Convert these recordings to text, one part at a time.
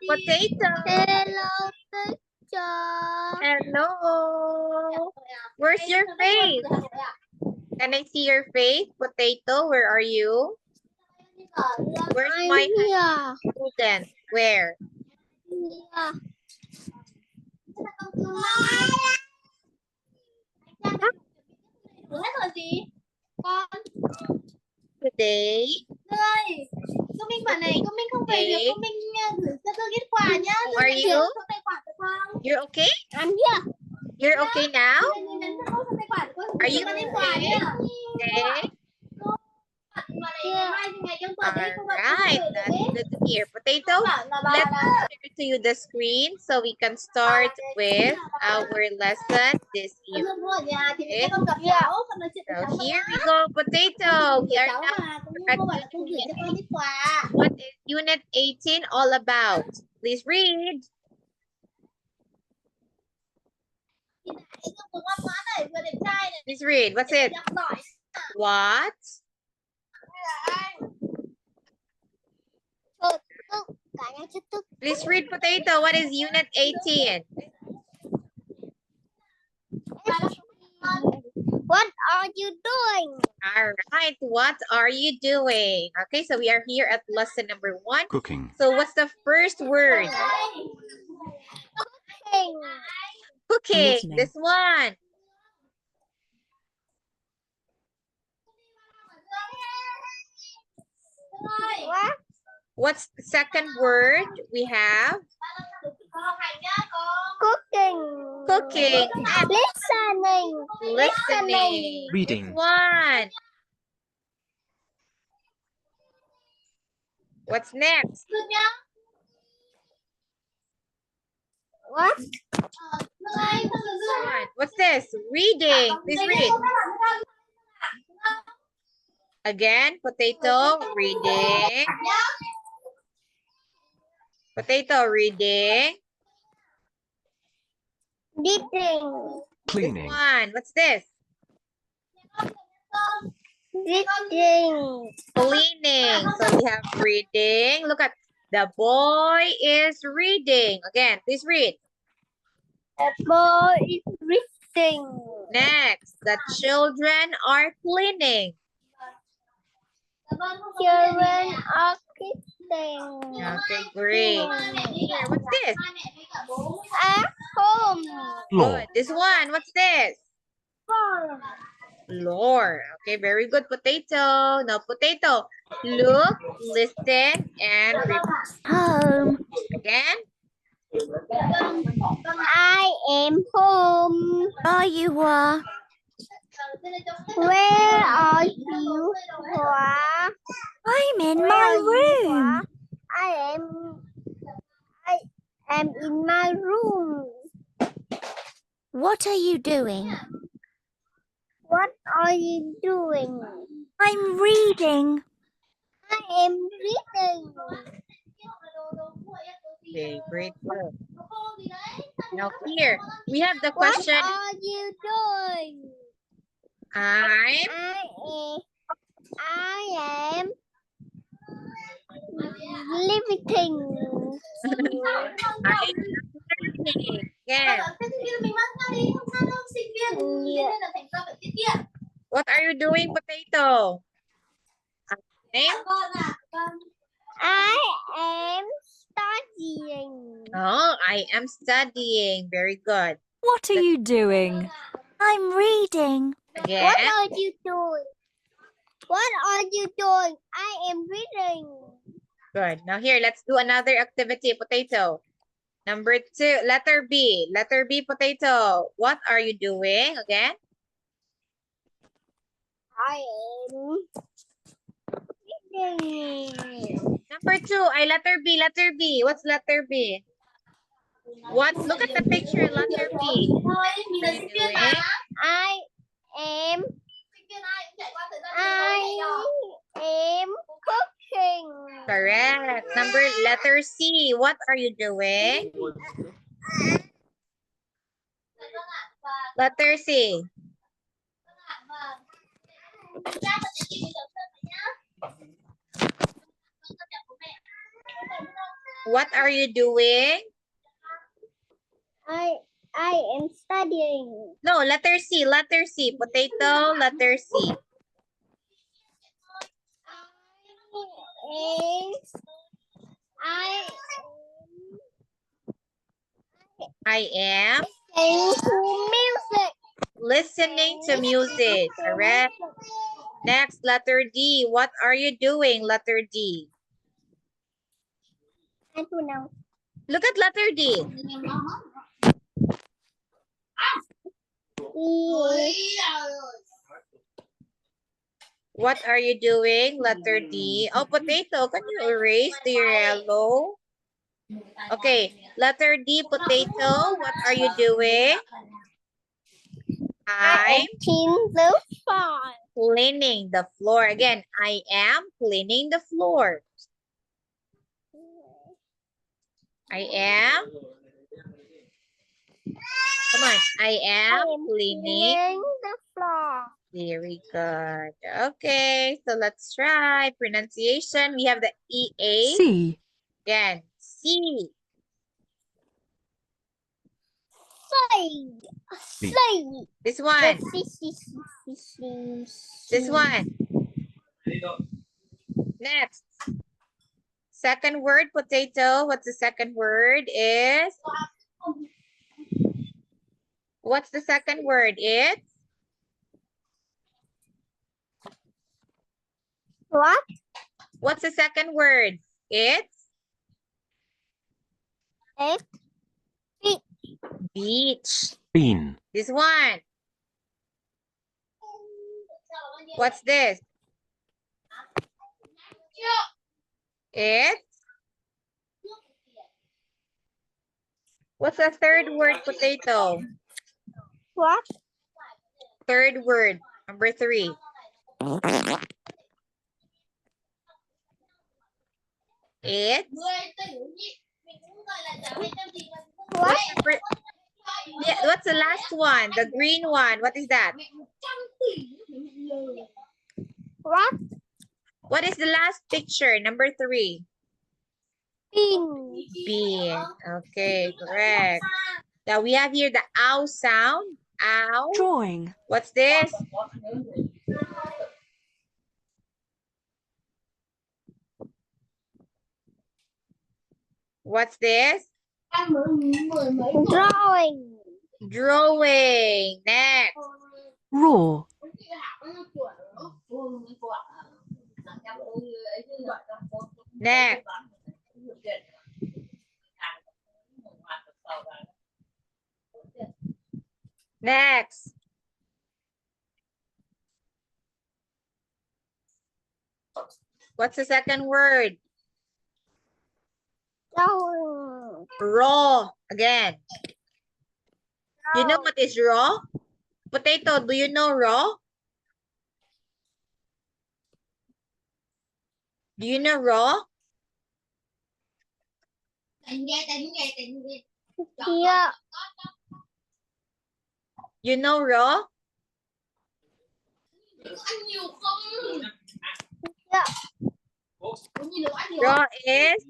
Potato. Hello, teacher. Hello. Where's your face? Can I see your face? Potato, where are you? Where's I'm my here. student? Where? Here. Con Today. ơi, cô Minh quả này, cô Minh không về được, cô Minh gửi cho tôi kết quả nhá. How are you? Số tài khoản được không? You're okay? I'm here. You're okay now? Nhấn số tài khoản của Are you kết quả okay? nhá. Okay. Alright, that's good to hear. Potato, let's share to you the screen so we can start with our lesson this evening. Okay? So here we go, Potato. We are now at Unit 18. What is Unit 18 all about? Please read. Please read. What's it? What? Please read, Potato. What is Unit 18? What are you doing? All right. What are you doing? Okay, so we are here at lesson number 1. Cooking. So what's the first word? Cooking. Listening. This one. What? What's the second word we have? Cooking. Cooking. Listening. Listening. Reading. This one. What's next? What? This one. What's this? Reading. Please read. Again, Potato, reading. Potato, reading. Eating. Cleaning. One. What's this? Eating. Cleaning. So we have reading. Look at the boy is reading. Again, please read. The boy is reading. Next, the children are cleaning. Children are eating. Okay, great. Here, what's this? At home. Floor. Good. This one, what's this? Farm. Floor. Okay, very good, Potato. Now, Potato, look, listen, and repeat. Home. Again. I am home. Oh, you are. Where are you? Hoa? I'm in Where my are you, room. Hoa? I am in my room. What are you doing? What are you doing? I'm reading. I am reading. Okay, great work. Now here, we have the What question. are you doing? I'm I am lifting. I'm learning. Again. What are you doing, Potato? I am studying. Oh, I am studying. Very good. What are you doing? I'm reading. Again. What are you doing? What are you doing? I am reading. Good. Now here, let's do another activity, Potato. Number 2, letter B. Letter B, Potato. What are you doing? Again. I am reading. Number 2, letter B, letter B. What's letter B? What? Look at the picture, letter B. What are you doing? I am cooking. Correct. Letter C. What are you doing? Letter C. What are you doing? I am studying. No, letter C, letter C. Potato, letter C. I I am listening to music. listening to music. Correct. Next, letter D. What are you doing? Letter D. I don't know. Look at letter D. What are you doing? Letter D. Oh, potato. Can you erase the yellow? Okay. Letter D, potato. What are you doing? I'm cleaning the floor. cleaning the floor. Again, I am cleaning the floor. I am. Come on. I am cleaning. The floor. Very good. Okay, so let's try pronunciation. We have the EA. C. Again, C. Slide. This one. This This one. Next. Second word, potato. What's the second word is? What's the second word? It's? What? What's the second word? It's? It's Beach. Bean. This one. What's this? It's? What's the third word, potato? what? Third word, number 3. It's? What? Yeah, what's the last one? The green one. What is that? What? What is the last picture? Number 3. Bean. Bean. Okay, correct. Now we have here the ow sound. Ow. Drawing. What's this? What's this? Drawing. Drawing. Next. Raw. Next. Next. What's the second word? Drawing. Raw. Again. You know what is raw? Potato, do you know raw? Do you know raw? Yeah. You know raw? Raw is?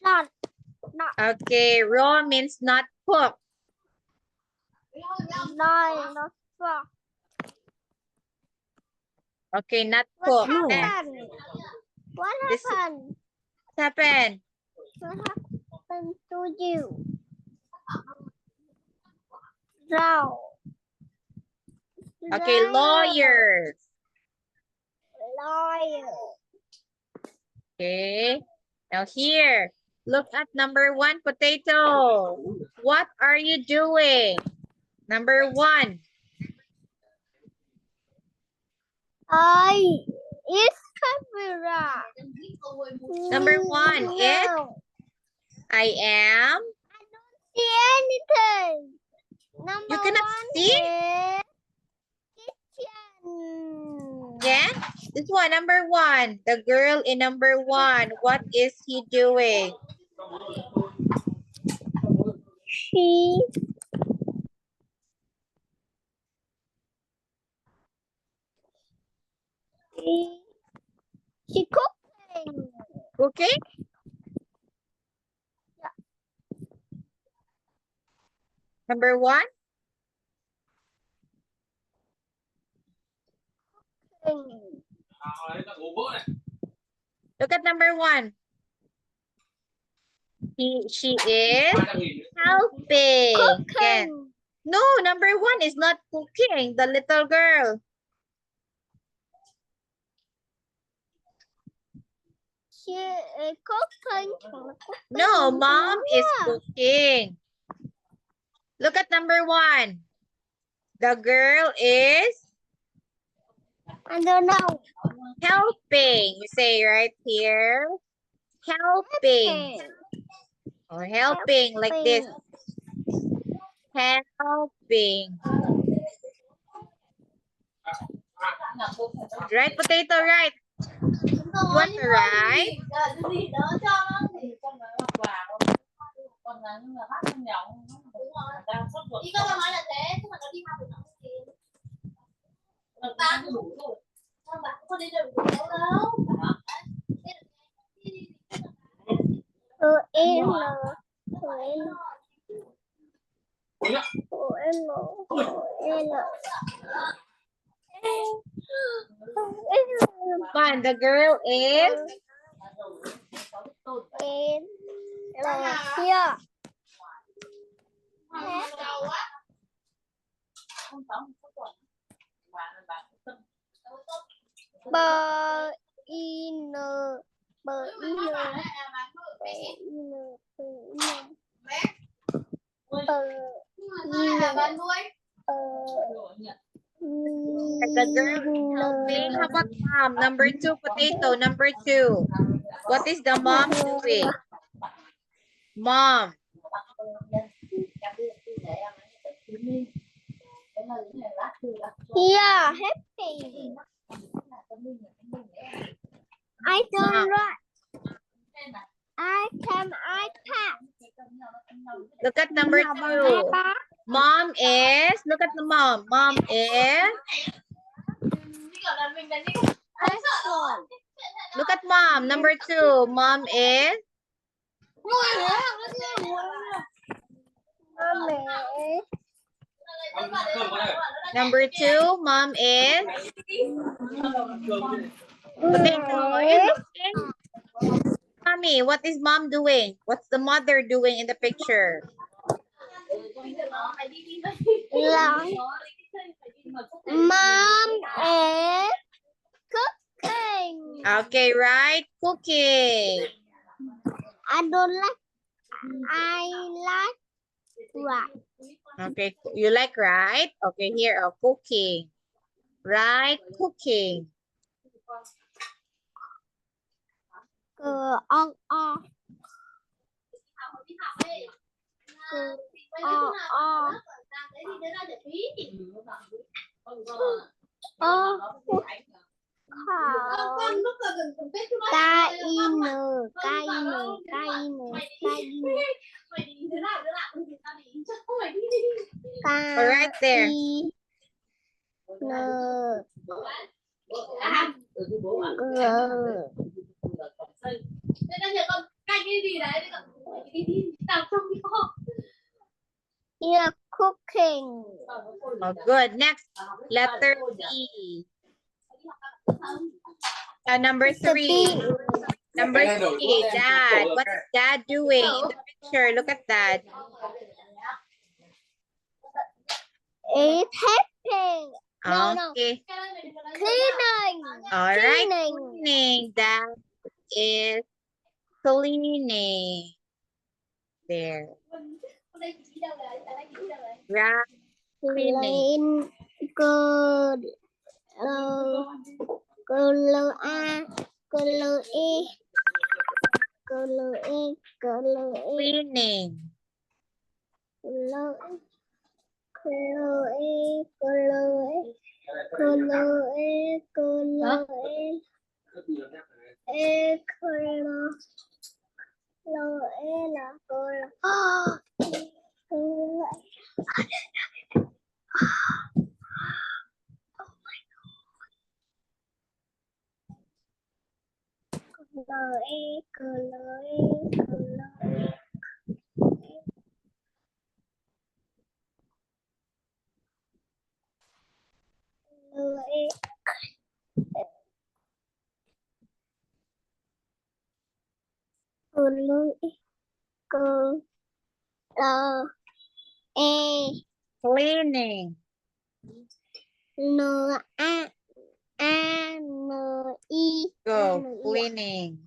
Not. Okay, raw means not cooked. Not. Okay, not What cooked. Next. happened? What This- happened? What happened? What happened to you? Draw. Okay, lawyer. Lawyer. Okay. Now here, look at number 1, potato. What are you doing? Number 1. It's camera. Number 1 is No. I am. See anything. Number You cannot 1 see? is kitchen. Again, this one, number 1. The girl in number 1. What is he doing? She cooking. Cooking? Number 1. Look at number 1. She is helping. Yes. No, number 1 is not cooking. The little girl. She is cooking. No, mom is cooking. Look at number 1. The girl is I don't know. helping. You say right here. Helping. Or helping like this. Helping. Right, potato, right? You want to write? Ý con nói là thế, chứ mà nó đi học thì nó không tìm. Không, bạn không đi được đâu đâu. Fine, the girl is Here. Bờ in the girl helping. How about mom? Number 2, potato. Number 2. What is the mom doing? Mom. Here, happy. I don't write. I can iPad. Look at number 2. Mom is, look at the mom. Mom is, look at mom. Number 2. Mom is, number 2. Mom is, potato. Are you looking? Mommy, what is mom doing? What's the mother doing in the picture? Mom is cooking. Okay, right? Cooking. I don't like. I like right. Okay, you like right? Okay, here, cooking. Right? Cooking. All right there. You're cooking. Oh, good. Next, letter C. Number 3. Number 3, Dad. What is Dad doing in the picture? Look at Dad. It's helping. No. Okay. Cleaning. All right. Cleaning. Dad is cleaning. There. Right. Cleaning. Good. Cleaning. Cleaning. Go. Cleaning.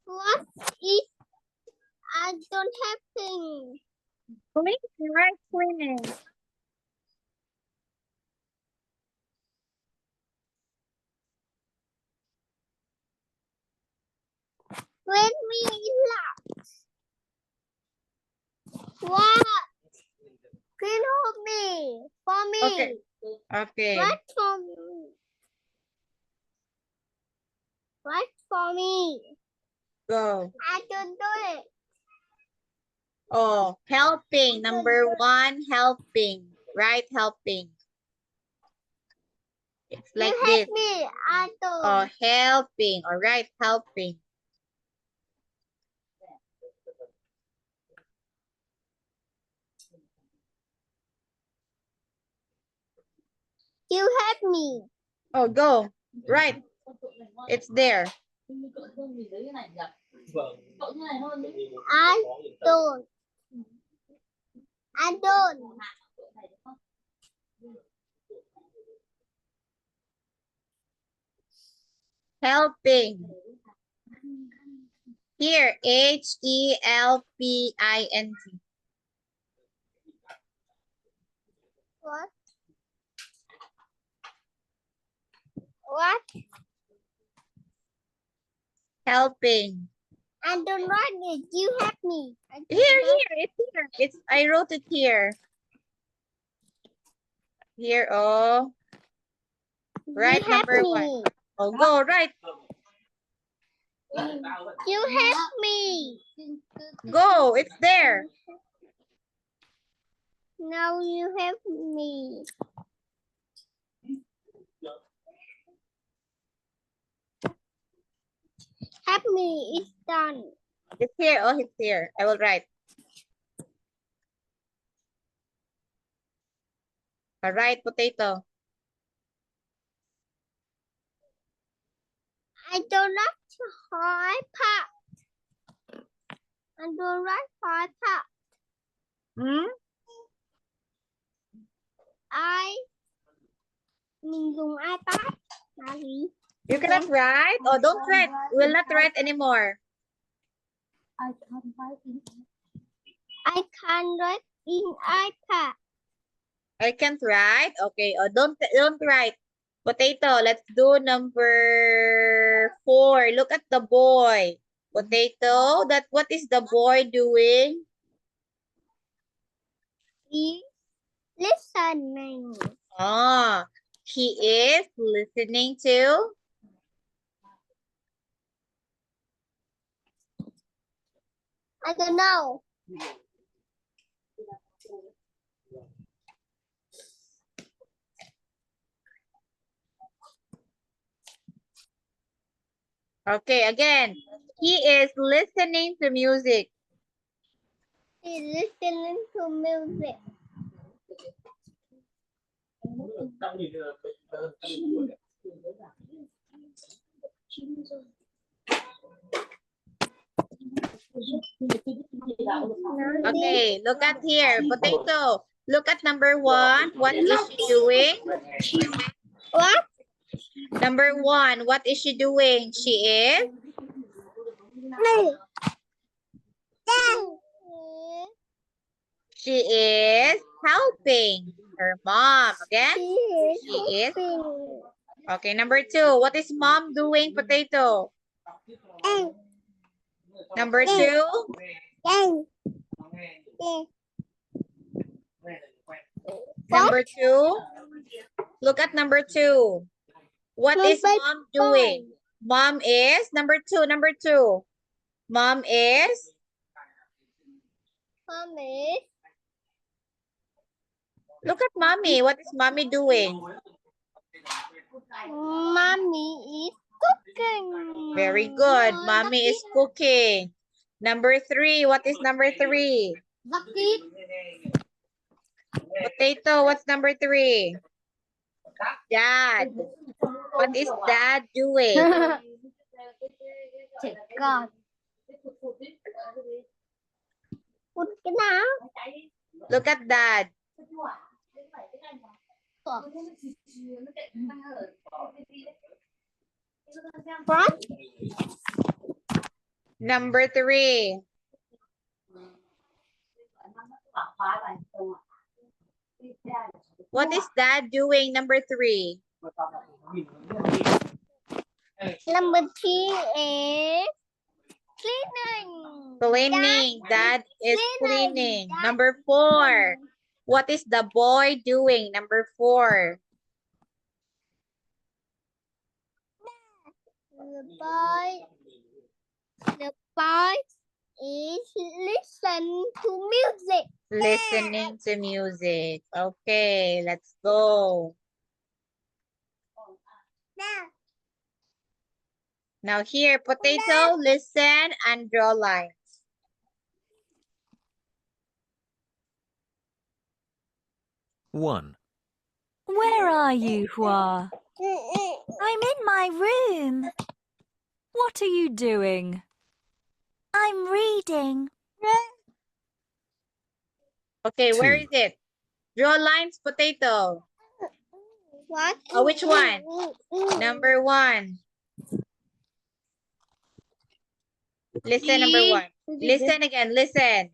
What is I don't have things. Cleaning, right? Cleaning. When we laugh. What? Can help me. For me. Okay. Okay. What for me? What for me? Go. I don't do it. Oh, helping. Number 1, helping. Right? Helping. It's like you this. help me. I don't. Oh, helping. All right, helping. You help me. Oh, go. Right. It's there. I don't. I don't. Helping. Here, Helping. What? What? Helping. I don't write it. You help me. Here. It's here. I wrote it here. Here, oh. Right, you help number me. 1. Oh, go, right. You help me. Go, it's there. Now you help me. Help me. It's done. It's here. Oh, it's here. I will write. All right, potato. I don't like to high pop. I don't like high pop. Hmm? Mình dùng iPad là gì? You cannot write? Oh, don't write. Will not write anymore. I can't write in iPad. I can't write. Okay. Oh, don't write. Potato. Let's do number 4. Look at the boy. Potato. What is the boy doing? He's listening. Ah, he is listening to. I don't know. Okay, again. He is listening to music. He's listening to music. Okay, look at here. Potato. Look at number 1. What is she doing? What? Number 1, what is she doing? She is? She is helping her mom. Again, she is Okay, number 2. What is mom doing, potato? Number 2. Number 2. Look at number 2. What is mom doing? Mom is number 2. Number 2. Mom is Mommy. look at mommy. What is mommy doing? Mommy is cooking. Very good. Mommy is cooking. Number 3. What is number 3? Bucket. Potato. What's number 3? Dad. What is dad doing? God. Put cái nào? Look at dad. What? Number 3. What is dad doing? Number 3. Number 3 is cleaning. Cleaning. Dad is Cleaning. cleaning. Number 4. What is the boy doing? Number 4. The boy is listen to music. Listening to music. Okay, let's go. Now here, potato, listen and draw lines. One. Where are you, Hua? I'm in my room. What are you doing? I'm reading. Okay, where 2. is it? Draw lines, potato. What? Oh, which one? Number 1. Listen, number 1. Listen again, listen.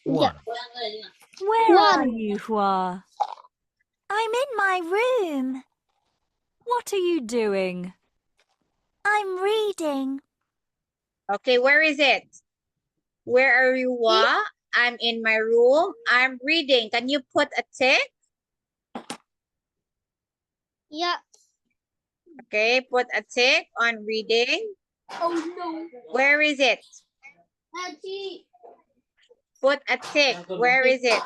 1. Where are you, Hua? I'm in my room. What are you doing? I'm reading. Okay, where is it? Where are you, Wa? I'm in my room. I'm reading. Can you put a tick? Yeah. Okay, put a tick on reading. Oh no. Where is it? Put a tick. Where is it?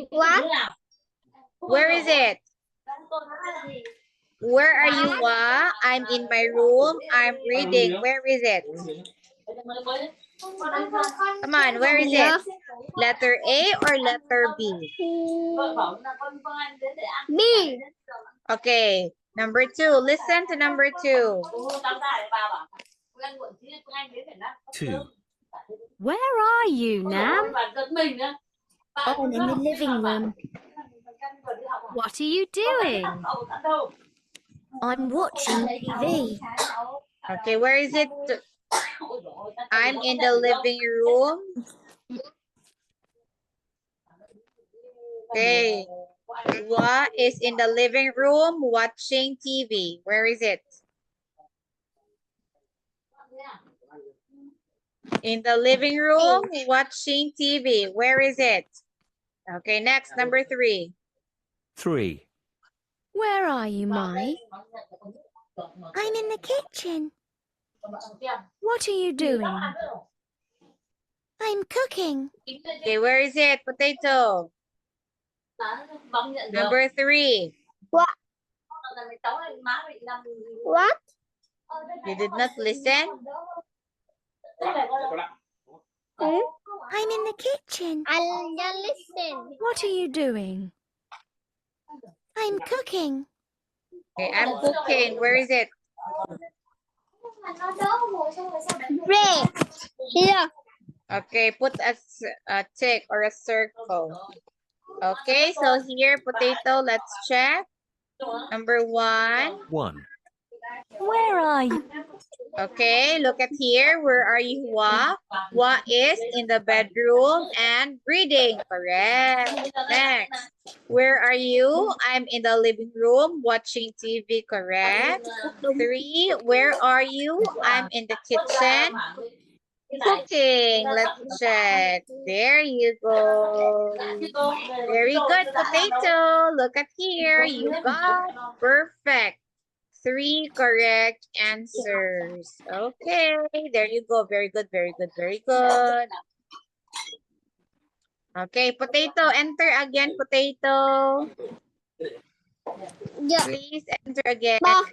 What? Where is it? Where are you, Wa? I'm in my room. I'm reading. Where is it? Come on, where is it? Letter A or letter B? B. Okay, number 2. Listen to number 2. 2. Where are you, Nam? I'm in the living room. What are you doing? I'm watching TV. Okay, where is it? I'm in the living room. Okay. Wa is in the living room watching TV. Where is it? In the living room watching TV. Where is it? Okay, next, number 3. 3. Where are you, Mai? I'm in the kitchen. What are you doing? I'm cooking. Okay, where is it? Potato. Number 3. What? You did not listen? I'm in the kitchen. I'll listen. What are you doing? I'm cooking. Okay, I'm cooking. Where is it? Bread. Here. Okay, put a tick or a circle. Okay, so here, potato, let's check. Number 1. 1. Where are you? Okay, look at here. Where are you, Hua? Hua is in the bedroom and reading. Correct. Next. Where are you? I'm in the living room watching TV. Correct. 3. Where are you? I'm in the kitchen cooking. Let's check. There you go. Very good, potato. Look at here. You got perfect. 3 correct answers. Okay, there you go. Very good, very good, very good. Okay, potato, enter again, potato. Dạ. Please enter again. Ba.